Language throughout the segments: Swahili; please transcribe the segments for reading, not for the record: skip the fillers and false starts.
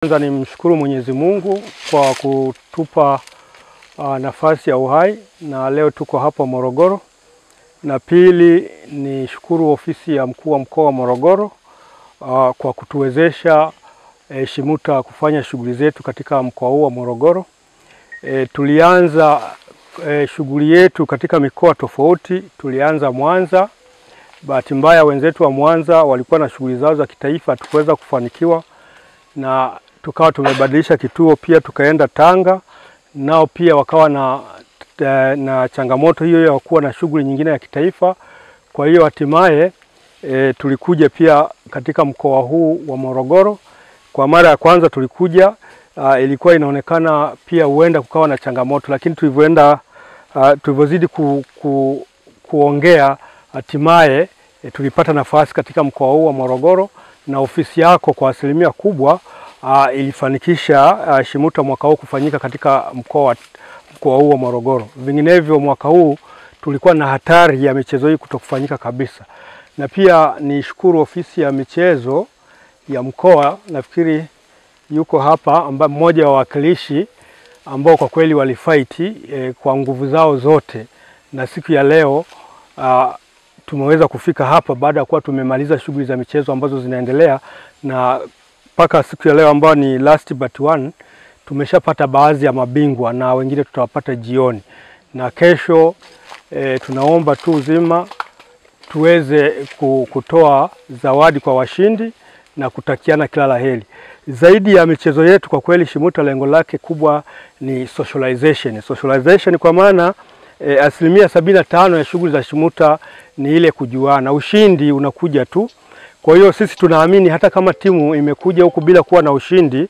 Kwanza ni mshukuru Mwenyezi Mungu kwa kutupa nafasi ya uhai na leo tuko hapa Morogoro. Na pili ni shukuru ofisi ya mkuu wa mkoa wa Morogoro kwa kutuwezesha SHIMUTA kufanya shughuli zetu katika mkoa huu wa Morogoro. Tulianza shughuli yetu katika mikoa tofauti. Tulianza Mwanza. Bahati mbaya wenzetu wa Mwanza walikuwa na shughuli zao za kitaifa, hatukuweza kufanikiwa, na tukawa tumebadilisha kituo, pia tukaenda Tanga, nao pia wakawa na changamoto hiyo ya kuwa na shughuli nyingine ya kitaifa. Kwa hiyo hatimaye tulikuja pia katika mkoa huu wa Morogoro. Kwa mara ya kwanza tulikuja, ilikuwa inaonekana pia huenda kukawa na changamoto, lakini tulivyozidi kuongea hatimaye tulipata nafasi katika mkoa huu wa Morogoro, na ofisi yako kwa asilimia kubwa ilifanikisha SHIMUTA mwaka huu kufanyika katika mkoa huu wa Morogoro. Vinginevyo mwaka huu tulikuwa na hatari ya michezo hii kutokufanyika kabisa. Na pia ni shukuru ofisi ya michezo ya mkoa, nafikiri yuko hapa, ambaye mmoja wa wawakilishi ambao kwa kweli walifight kwa nguvu zao zote, na siku ya leo tumeweza kufika hapa baada ya kuwa tumemaliza shughuli za michezo ambazo zinaendelea, na mpaka siku ya leo ambao ni last but one tumeshapata baadhi ya mabingwa na wengine tutawapata jioni. Na kesho tunaomba tu uzima tuweze kutoa zawadi kwa washindi na kutakiana kila laheri. Zaidi ya michezo yetu, kwa kweli SHIMUTA lengo lake kubwa ni socialization. Socialization kwa maana asilimia 75 ya shughuli za SHIMUTA ni ile kujuana. Ushindi unakuja tu. Kwa hiyo sisi tunaamini hata kama timu imekuja huku bila kuwa na ushindi,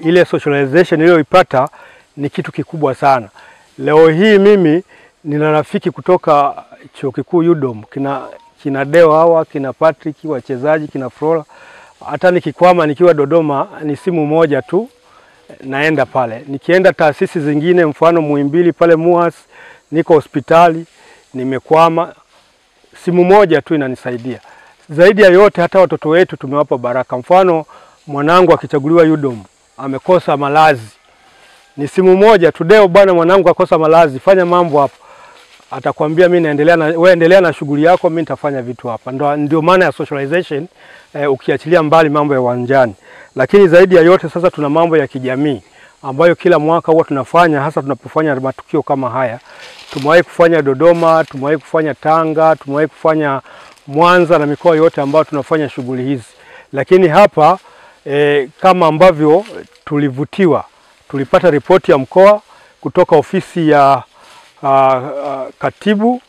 ile socialization iliyoipata ni kitu kikubwa sana. Leo hii mimi nina rafiki kutoka Chuo Kikuu UDOM, kina Deo hawa, kina Patrick wachezaji, kina Flora. Hata nikikwama nikiwa Dodoma ni simu moja tu naenda pale. Nikienda taasisi zingine, mfano Muhimbili pale MUHAS, niko hospitali nimekwama, simu moja tu inanisaidia. Zaidi ya yote hata watoto wetu tumewapa baraka. Mfano mwanangu akichaguliwa UDOM amekosa malazi, ni simu moja tu, Deo bwana mwanangu akosa malazi, fanya mambo hapa. Atakwambia mimi wewe endelea na shughuli yako, mimi nitafanya vitu hapa. Ndio maana ya socialization, ukiachilia mbali mambo ya uwanjani. Lakini zaidi ya yote sasa tuna mambo ya kijamii ambayo kila mwaka huwa tunafanya, hasa tunapofanya matukio kama haya. Tumewahi kufanya Dodoma, tumewahi kufanya Tanga, tumewahi kufanya Mwanza na mikoa yote ambayo tunafanya shughuli hizi. Lakini hapa kama ambavyo tulivutiwa, tulipata ripoti ya mkoa kutoka ofisi ya katibu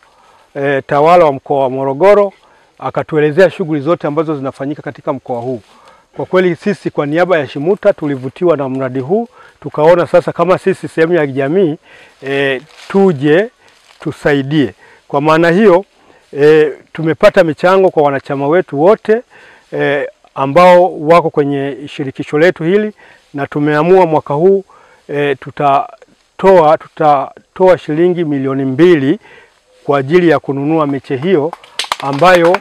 tawala wa mkoa wa Morogoro, akatuelezea shughuli zote ambazo zinafanyika katika mkoa huu. Kwa kweli sisi kwa niaba ya SHIMUTA tulivutiwa na mradi huu, tukaona sasa kama sisi sehemu ya jamii tuje tusaidie. Kwa maana hiyo tumepata michango kwa wanachama wetu wote ambao wako kwenye shirikisho letu hili, na tumeamua mwaka huu tutatoa shilingi milioni 2 kwa ajili ya kununua miche hiyo ambayo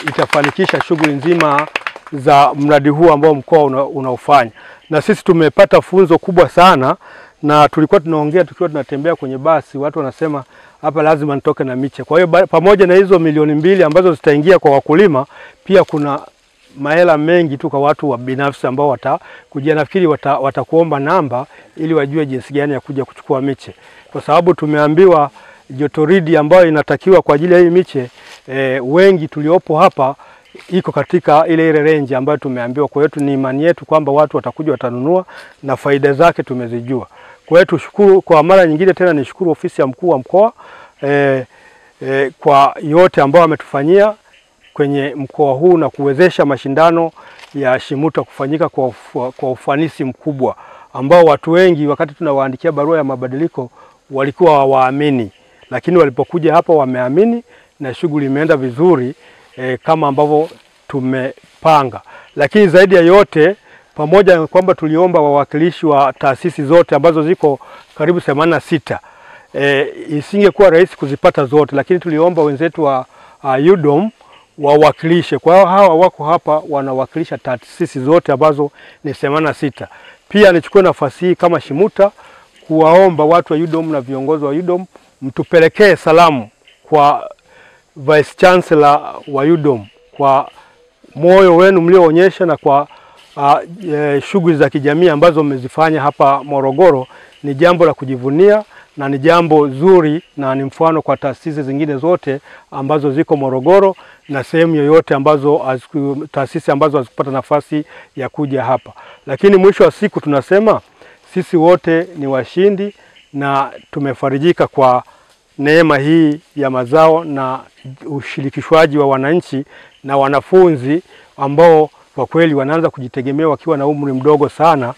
itafanikisha shughuli nzima za mradi huu ambao mkoa unaofanya. Na sisi tumepata funzo kubwa sana, na tulikuwa tunaongea tukiwa tunatembea kwenye basi, watu wanasema hapa lazima nitoke na miche. Kwa hiyo pamoja na hizo milioni 2 ambazo zitaingia kwa wakulima, pia kuna mahela mengi tu kwa watu wa binafsi ambao watakuja. Nafikiri watakuomba namba ili wajue jinsi gani ya kuja kuchukua miche, kwa sababu tumeambiwa jotoridi ambayo inatakiwa kwa ajili ya hii miche wengi tuliopo hapa iko katika ile range ambayo tumeambiwa. Kwa hiyo ni imani yetu kwamba watu watakuja watanunua na faida zake tumezijua. Kwa hiyo tushukuru kwa mara nyingine tena, nishukuru ofisi ya mkuu wa mkoa kwa yote ambao ametufanyia kwenye mkoa huu na kuwezesha mashindano ya SHIMUTA kufanyika kwa ufanisi mkubwa, ambao watu wengi wakati tunawaandikia barua ya mabadiliko walikuwa hawaamini, lakini walipokuja hapa wameamini na shughuli imeenda vizuri kama ambavyo tumepanga. Lakini zaidi ya yote, pamoja na kwamba tuliomba wawakilishi wa taasisi zote ambazo ziko karibu 86, isingekuwa rahisi kuzipata zote, lakini tuliomba wenzetu wa UDOM wawakilishe. Kwa hiyo hawa wako hapa wanawakilisha taasisi zote ambazo ni 86. Pia nichukue nafasi hii kama SHIMUTA kuwaomba watu wa UDOM na viongozi wa UDOM mtupelekee salamu kwa Vice Chancellor wa UDOM kwa moyo wenu mlioonyesha na kwa shughuli za kijamii ambazo mmezifanya hapa Morogoro. Ni jambo la kujivunia na ni jambo zuri na ni mfano kwa taasisi zingine zote ambazo ziko Morogoro na sehemu yoyote ambazo taasisi ambazo hazikupata nafasi ya kuja hapa. Lakini mwisho wa siku tunasema sisi wote ni washindi na tumefarijika kwa neema hii ya mazao na ushirikishwaji wa wananchi na wanafunzi ambao kwa kweli wanaanza kujitegemea wakiwa na umri mdogo sana.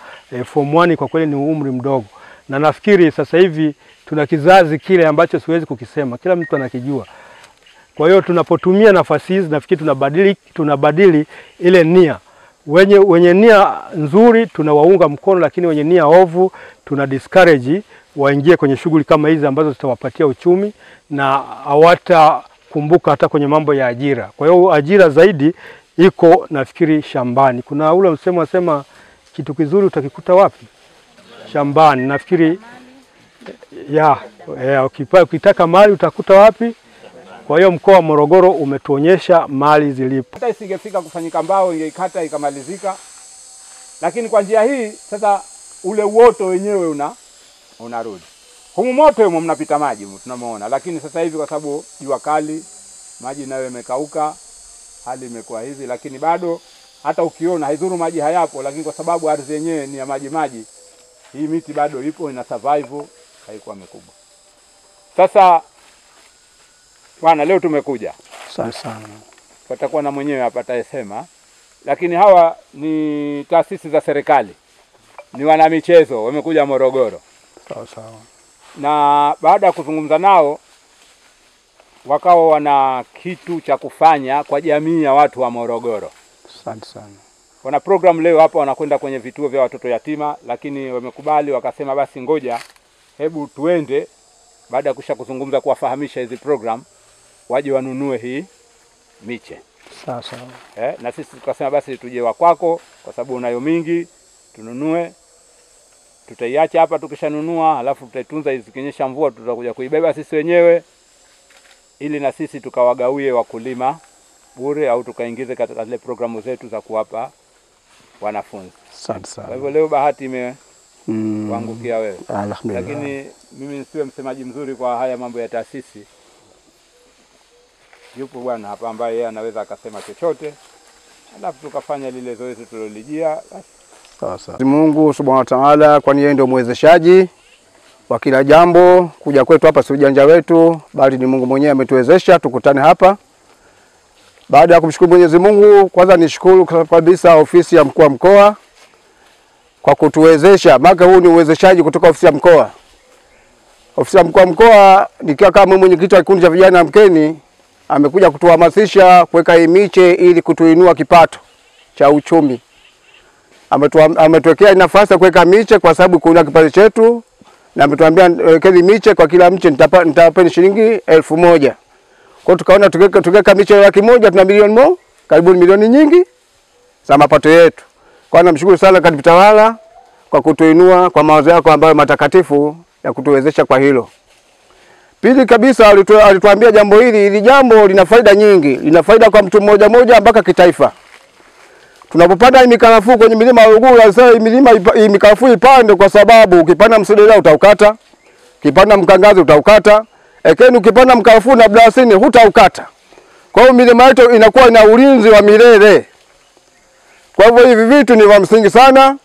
Form 1 kwa kweli ni umri mdogo, na nafikiri sasa hivi tuna kizazi kile ambacho siwezi kukisema, kila mtu anakijua. Kwa hiyo tunapotumia nafasi hizi nafikiri tunabadili ile nia. Wenye nia nzuri tunawaunga mkono, lakini wenye nia ovu tuna discourage waingie kwenye shughuli kama hizi ambazo zitawapatia uchumi na hawatakumbuka hata kwenye mambo ya ajira. Kwa hiyo ajira zaidi iko nafikiri shambani. Kuna ule msemo wasema kitu kizuri utakikuta wapi? Shambani. Nafikiri ukitaka mali utakuta wapi? Kwa hiyo mkoa wa Morogoro umetuonyesha mali zilipo. Hata isingefika kufanyika mbao ingeikata ikamalizika. Lakini kwa njia hii sasa ule uoto wenyewe unarudi. Humu moto humo mnapita maji tunamuona, lakini sasa hivi kwa sababu jua kali, maji nayo yamekauka, hali imekuwa hivi, lakini bado hata ukiona haidhuru maji hayapo, lakini kwa sababu ardhi yenyewe ni ya maji, hii miti bado ipo, ina survive, haikuwa mikubwa. Sasa bwana, leo tumekuja. Sana. Patakuwa na mwenyewe hapa atasema, lakini hawa ni taasisi za serikali. Ni wana michezo wamekuja Morogoro. Sawa. Na baada ya kuzungumza nao wakawa wana kitu cha kufanya kwa jamii ya watu wa Morogoro. Asante sana. Wana program leo hapa, wanakwenda kwenye vituo vya watoto yatima, lakini wamekubali wakasema basi ngoja hebu tuende baada ya kuzungumza kuwafahamisha hizi program waje wanunue hii miche. Sawa. Na sisi tukasema basi tuje kwako kwa sababu unayo mingi, tununue. Tutaiacha hapa, tukishanunua alafu tutaitunza, ikinyesha mvua tutakuja kuibeba sisi wenyewe ili na sisi tukawagawie wakulima bure au tukaingize katika zile programu zetu za kuwapa wanafunzi. Asante sana. Kwa hivyo leo bahati kuangukia wewe. Alhamdulillah. Lakini mimi nisiwe msemaji mzuri kwa haya mambo ya taasisi. Yupo bwana hapa ambaye yeye anaweza akasema chochote, alafu tukafanya lile zoezi tulolijia. Sawa. Mungu Subhanahu wa Ta'ala, kwani yeye ndio mwezeshaji wa kila jambo. Kuja kwetu hapa si ujanja wetu, bali ni Mungu mwenyewe ametuwezesha tukutane hapa. Baada ya kumshukuru Mwenyezi Mungu, kwanza nishukuru kabisa ofisi ya mkuu wa mkoa kwa kutuwezesha. Maana huu ni uwezeshaji kutoka ofisi ya mkoa. Ofisi ya mkuu wa mkoa nikiwa kama mwenyekiti wa kikundi cha vijana Mkeni, amekuja kutuhamasisha kuweka hii miche ili kutuinua kipato cha uchumi. Ametuwekea nafasi ya kuweka miche kwa sababu kuna kipato chetu, na ametuambia wekeni miche, kwa kila mche nitawapeni shilingi 1000. Kwa hiyo tukaona tukiweka miche 100,000 tuna milioni karibu milioni nyingi za mapato yetu. Kwa namshukuru sana katibu tawala kwa kutuinua kwa mawazo yako ambayo matakatifu ya kutuwezesha kwa hilo. Pili kabisa alituambia jambo hili jambo lina faida nyingi, lina faida kwa mtu mmoja mpaka kitaifa. Tunapopanda hii mikarafuu kwenye milima ya Ruguru, sasa hii mikarafuu ipande kwa sababu ukipanda msedela utaukata, ukipanda mkangazi utaukata, lakini ukipanda mkarafuu na blasini hutaukata. Kwa hiyo milima yetu inakuwa ina ulinzi wa milele. Kwa hivyo hivi vitu ni vya msingi sana,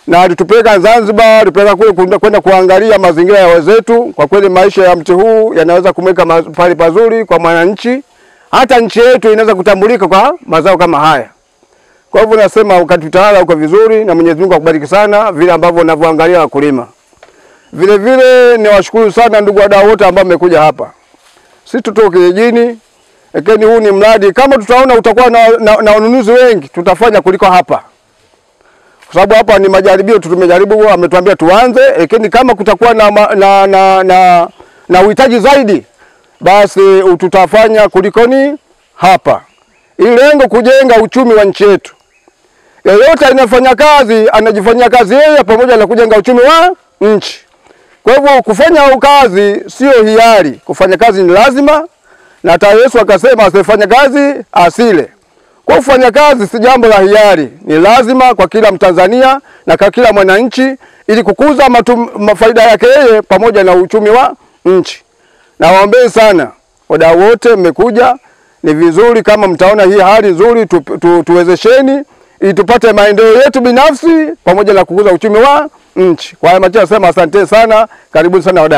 na alitupeleka Zanzibar, alitupeleka kule kwenda kuangalia mazingira ya wenzetu. Kwa kweli maisha ya mti huu yanaweza kumweka pale pazuri kwa mwananchi. Hata nchi yetu inaweza kutambulika kwa mazao kama haya. Kwa hivyo nasema katibu tawala uko vizuri, na Mwenyezi Mungu akubariki sana vile ambavyo unavyoangalia wakulima. Vile vile niwashukuru sana ndugu wadau wote ambao mmekuja hapa. Sisi tutoka kijijini, lakini huu ni mradi kama tutaona utakuwa na wanunuzi wengi, tutafanya kuliko hapa. Kwa sababu hapa ni majaribio, tumejaribu, ametuambia tuanze, lakini kama kutakuwa na uhitaji zaidi, basi tutafanya kulikoni hapa. ili lengo kujenga uchumi wa nchi yetu. Yeyote anafanya kazi anajifanyia kazi yeye pamoja na kujenga uchumi wa nchi. Kwa hivyo kufanya kazi sio hiari, kufanya kazi ni lazima, na hata Yesu akasema asifanye kazi asile. Kwa kufanya kazi si jambo la hiari, ni lazima kwa kila Mtanzania na kwa kila mwananchi ili kukuza faida yake yeye pamoja na uchumi wa nchi. Na waombeni sana wadau wote mmekuja, ni vizuri kama mtaona hii hali nzuri tuwezesheni ili tupate maendeleo yetu binafsi pamoja na kukuza uchumi wa nchi. Kwa hiyo nasema asante sana, karibuni sana wadau.